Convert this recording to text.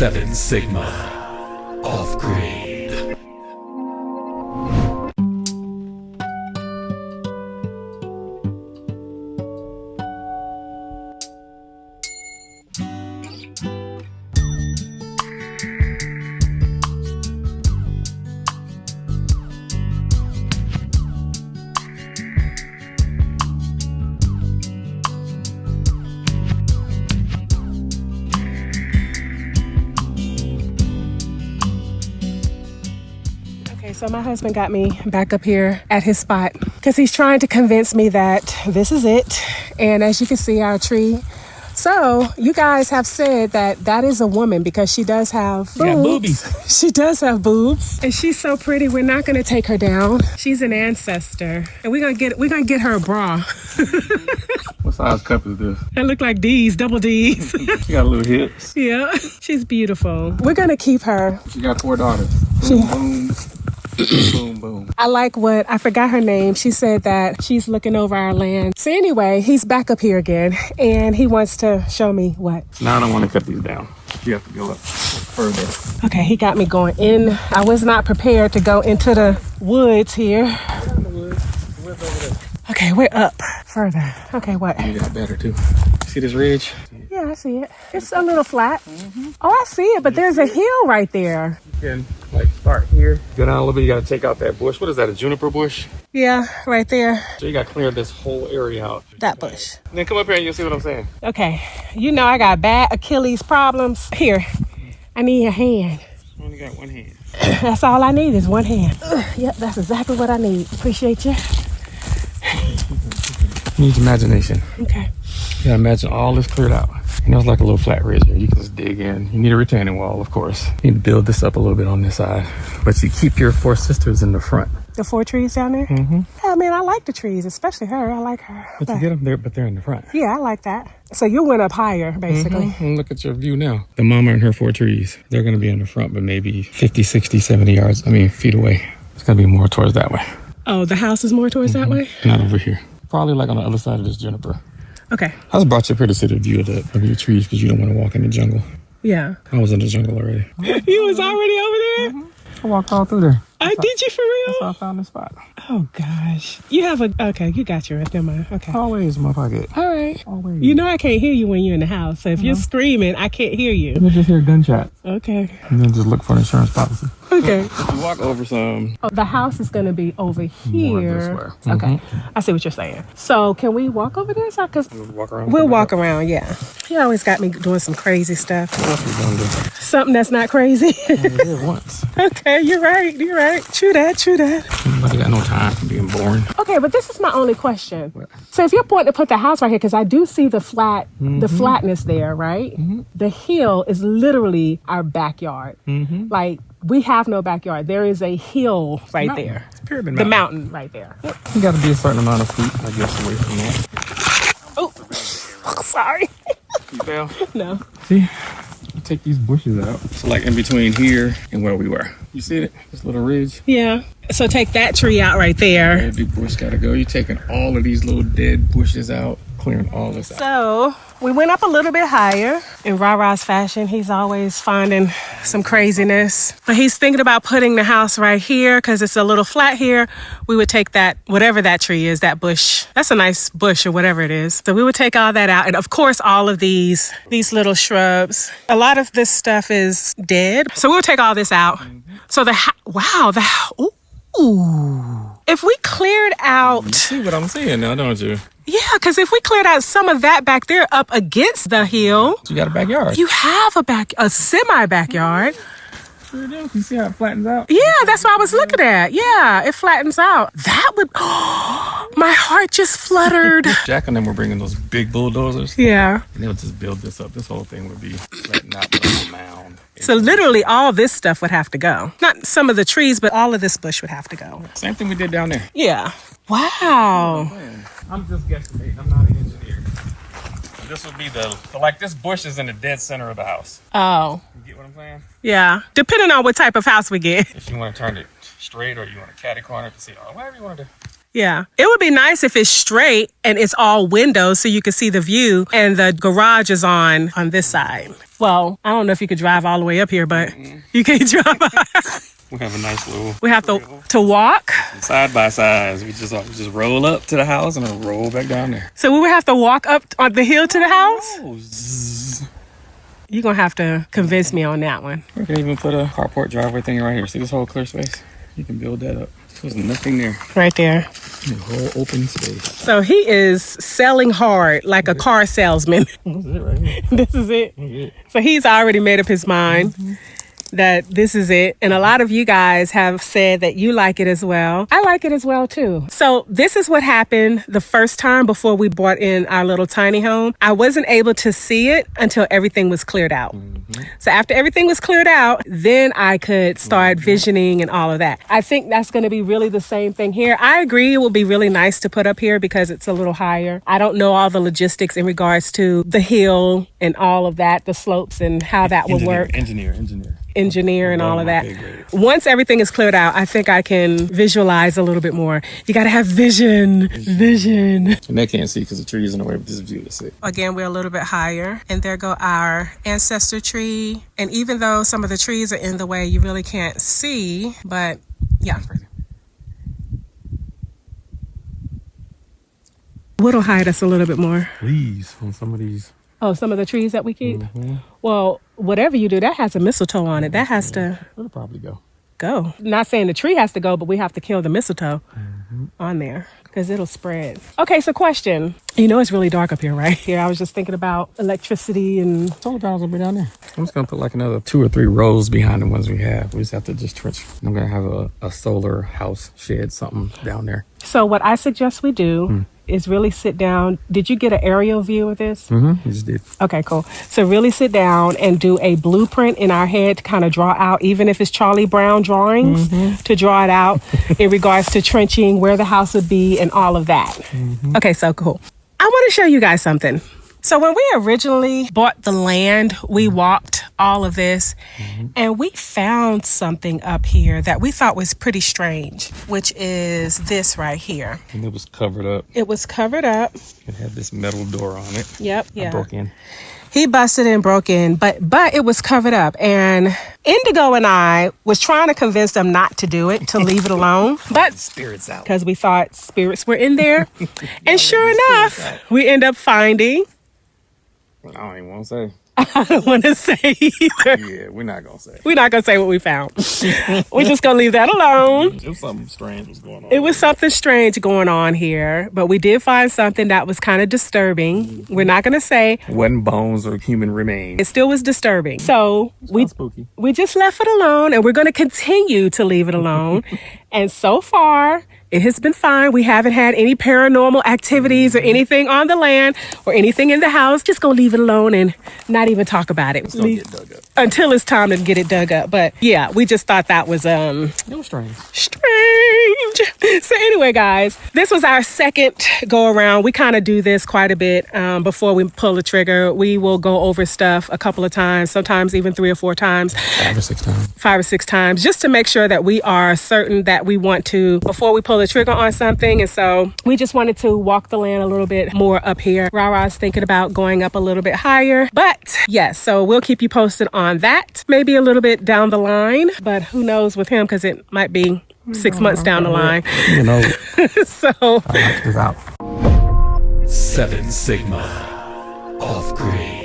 7 Sigma. Off-grid. So my husband got me back up here at his spot because he's trying to convince me that this is it. And as you can see, our tree. So you guys have said that that is a woman because she does have boobs. She got boobies. She does have boobs. And she's so pretty. We're not going to take her down. She's an ancestor. And we're gonna get her a bra. What size cup is this? That look like D's, double D's. She got little hips. Yeah, she's beautiful. We're going to keep her. She got 4 daughters. Boom, boom. Boom, boom. I like I forgot her name. She said that she's looking over our land. So anyway, he's back up here again and he wants to show me what. Now I don't want to cut these down. You have to go up further. Okay, he got me going in. I was not prepared to go into the woods here. In the woods. The woods over there. Okay, we're up further. Okay, what? You got better too. See this ridge? Yeah, I see it. It's a little flat. Oh, I see it, but there's a hill right there. You can like start here, go down a little bit. You got to take out that bush. What is that? A juniper bush? Yeah, right there. So you got to clear this whole area out. That bush. And then come up here and you'll see what I'm saying. Okay, you know I got bad Achilles problems. Here, I need a hand. I only got 1 hand. That's all I need is 1 hand. Yep, that's exactly what I need. Appreciate you. Needs imagination. Okay. You gotta imagine all this cleared out. And it's like a little flat ridge here. You can just dig in. You need a retaining wall, of course. You need to build this up a little bit on this side. But you keep your 4 sisters in the front. The 4 trees down there? Mm-hmm. I mean, I like the trees, especially her. I like her. But you get them there, but they're in the front. Yeah, I like that. So you went up higher, basically. Mm-hmm. And look at your view now. The mama and her 4 trees, they're gonna be in the front, but maybe 50, 60, 70 feet away. It's gonna be more towards that way. Oh, the house is more towards that way? Not over here. Probably like on the other side of this juniper. Okay. I just brought you up here to see the view of your trees because you don't want to walk in the jungle. Yeah. I was in the jungle already. You was already over there? I walked all through there. Did you for real? That's how I found this spot. Oh, gosh. You have okay, you got yours. Never mind. Okay. Always in my pocket. All right. Always. You know I can't hear you when you're in the house. So if you're screaming, I can't hear you. You just hear gunshots. Okay. And then just look for an insurance policy. Okay. You walk over some. Oh, the house is going to be over here. More this way. Okay. I see what you're saying. So can we walk over there? Because We'll walk around. we'll walk around, yeah. He always got me doing some crazy stuff. What we gonna do? Something that's not crazy. I was there once. Okay, you're right. You're right. True that. True that. Nobody got no time for being born. Okay, but this is my only question. What? So if you're pointing to put the house right here, because I do see the flatness there, right? The hill is literally our backyard. Like, we have no backyard. There is a hill right there. Pyramid The mountain. mountain right there. You got to be a certain amount of feet, I guess, away from that. Oh, sorry. You fell? No. See? You take these bushes out. It's like in between here and where we were. You see it? This little ridge? Yeah. So take that tree out right there. Every bush got to go. You're taking all of these little dead bushes out, clearing all this out. So we went up a little bit higher. In Ra-Ra's fashion, he's always finding some craziness. But he's thinking about putting the house right here because it's a little flat here. We would take that, whatever that tree is, that bush. That's a nice bush or whatever it is. So we would take all that out. And of course, all of these little shrubs. A lot of this stuff is dead. So we'll take all this out. So ooh. If we cleared out... You see what I'm saying now, don't you? Yeah, because if we cleared out some of that back there up against the hill... You got a backyard. You have a semi-backyard. Sure do. You see how it flattens out? Yeah, that's what I was looking at. Yeah, it flattens out. That would... my heart just fluttered. Jack and them were bringing those big bulldozers. Yeah. And they'll just build this up. This whole thing would be flattened out like a mound. So literally all this stuff would have to go. Not some of the trees, but all of this bush would have to go. Same thing we did down there. Yeah. Wow. I'm just guesstimating. I'm not an engineer. This would be like this bush is in the dead center of the house. Oh. You get what I'm saying? Yeah. Depending on what type of house we get. If you want to turn it straight or you want to catty corner to see, or whatever you want to do. Yeah. It would be nice if it's straight and it's all windows so you can see the view and the garage is on this side. Well, I don't know if you could drive all the way up here, but you can't drive. We have a nice little. We have to walk. Side by sides. We just roll up to the house and then roll back down there. So we would have to walk up on the hill to the house? Oh, zzz. You're going to have to convince me on that one. We can even put a carport driveway thing right here. See this whole clear space? You can build that up. There's nothing there. Right there. The whole open space. So he is selling hard like a car salesman. This is it right here. This is it. So he's already made up his mind that this is it. And a lot of you guys have said that you like it as well. I like it as well too. So this is what happened the first time before we bought in our little tiny home. I wasn't able to see it until everything was cleared out. So after everything was cleared out, then I could start visioning and all of that. I think that's going to be really the same thing here. I agree it will be really nice to put up here because it's a little higher. I don't know all the logistics in regards to the hill and all of that, the slopes and how that will work. Engineer and all of that. Once everything is cleared out, I think I can visualize a little bit more. You got to have vision. And they can't see because the tree is in the way, but this view is it. Again, we're a little bit higher, and there go our ancestor tree. And even though some of the trees are in the way, you really can't see, but yeah. What'll hide us a little bit more? Leaves on some of these. Oh, some of the trees that we keep? Well, whatever you do, that has a mistletoe on it. That has to It'll probably go. Not saying the tree has to go, but we have to kill the mistletoe on there because it'll spread. Okay, so question. You know it's really dark up here, right? Here, I was just thinking about electricity and solar panels will be down there. I'm just gonna put like another 2 or 3 rows behind the ones we have. We just have to just trench. I'm gonna have a solar house shed, something down there. So what I suggest we do is really sit down. Did you get an aerial view of this? We just did. Okay, cool. So really sit down and do a blueprint in our head to kind of draw out, even if it's Charlie Brown drawings, to draw it out in regards to trenching, where the house would be and all of that. Okay, so cool. I want to show you guys something. So when we originally bought the land, we walked all of this and we found something up here that we thought was pretty strange, which is this right here. And it was covered up. It was covered up. It had this metal door on it. Yep. I broke in. He busted and broke in, but it was covered up. And Indigo and I was trying to convince them not to do it, to leave it alone. But spirits out. Because we thought spirits were in there. And sure enough, we end up finding... I don't even want to say. I don't want to say either. Yeah, we're not going to say. We're not going to say what we found. We're just going to leave that alone. It was something strange was going on. It was something strange going on here, but we did find something that was kind of disturbing. We're not going to say. It wasn't bones or human remains. It still was disturbing. So we just left it alone, and we're going to continue to leave it alone. And so far, it has been fine. We haven't had any paranormal activities or anything on the land or anything in the house. Just go leave it alone and not even talk about it. It's gonna get dug up. Until it's time to get it dug up. But yeah, we just thought that was it was strange. So anyway, guys, this was our second go around. We kind of do this quite a bit before we pull the trigger. We will go over stuff a couple of times, sometimes even 3 or 4 times. 5 or 6 times. 5 or 6 times, just to make sure that we are certain that we want to, before we pull the trigger on something. And so we just wanted to walk the land a little bit more up here. Rara's thinking about going up a little bit higher. But yes, so we'll keep you posted on that. Maybe a little bit down the line, but who knows with him, because it might be 6 months down the line. You know. So I knocked this out. 7 Sigma. Off-grid.